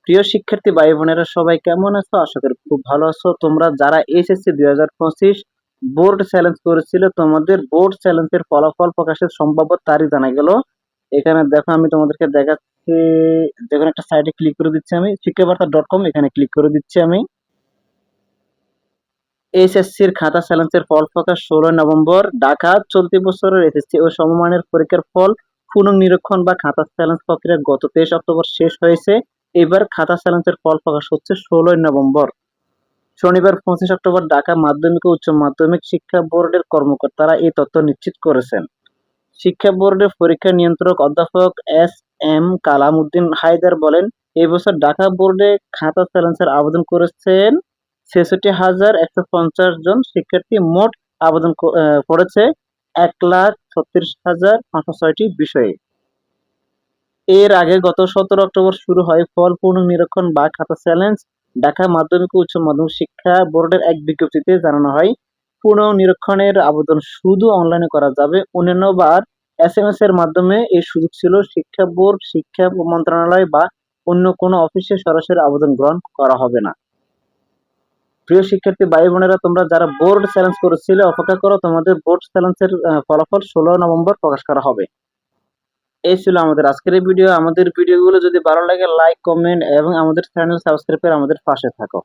প্রিয় শিক্ষার্থী ভাই বোনেরা সবাই কেমন আছো? আশা করি খুব ভালো আছো। তোমরা যারা এসএসসি 2025 বোর্ড চ্যালেঞ্জ করেছিল, তোমাদের বোর্ড চ্যালেঞ্জের ফলাফল প্রকাশের সম্ভাব্য তারিখ জানা গেল। এখানে দেখো আমি তোমাদেরকে দেখাচ্ছি। যেকোনো একটা সাইটে ক্লিক করে দিচ্ছি, আমি শিক্ষাবার্তা.com এখানে ক্লিক করে দিচ্ছি আমি। এসএসসির খাতা চ্যালেঞ্জের ফল প্রকাশ 16 নভেম্বর। ঢাকা। চলতি বছরের এসএসসি ও সমমানের পরীক্ষার ফল পুনঃনিরীক্ষণ বা খাতা চ্যালেঞ্জ প্রক্রিয়া গত 23 অক্টোবর শেষ হয়েছে। এবার খাতা চ্যালেঞ্জের ফল প্রকাশ হচ্ছে 16 নভেম্বর। শনিবার 25 অক্টোবর ঢাকা মাধ্যমিক ও উচ্চ মাধ্যমিক শিক্ষা বোর্ডের কর্মকর্তারা এই তথ্য নিশ্চিত করেছেন। শিক্ষা বোর্ডের পরীক্ষা নিয়ন্ত্রক অধ্যাপক এস এম কালাম উদ্দিন হায়দার বলেন, এই বছর ঢাকা বোর্ডে খাতা চ্যালেঞ্জের আবেদন করেছেন ৬৬,১৫০ জন শিক্ষার্থী। মোট আবেদন করেছে ১,৩৬,৫০৬টি বিষয়ে। এর আগে গত ১৭ অক্টোবর শুরু হয় ফল পুনঃনিরীক্ষণ বা খাতা চ্যালেঞ্জ। ঢাকা মাধ্যমিক ও উচ্চ মাধ্যমিক শিক্ষা বোর্ডের এক বিজ্ঞপ্তিতে জানানো হয়, পুনঃনিরীক্ষণের আবেদন শুধু অনলাইনে করা যাবে। অন্যান্যবার এসএমএস এর মাধ্যমে এই সুযোগ ছিল। শিক্ষা বোর্ড, শিক্ষা মন্ত্রণালয় বা অন্য কোনো অফিসে সরাসরি আবেদন গ্রহণ করা হবে না। প্রিয় শিক্ষার্থী ভাই বোনেরা, তোমরা যারা বোর্ড চ্যালেঞ্জ করেছিলে অপেক্ষা করো, তোমাদের বোর্ড চ্যালেঞ্জের ফলাফল 16 নভেম্বর প্রকাশ করা হবে। এই ছিল আমাদের আজকের এই ভিডিও। আমাদের ভিডিওগুলো যদি ভালো লাগে লাইক, কমেন্ট এবং আমাদের চ্যানেল সাবস্ক্রাইব করে আমাদের পাশে থাকো।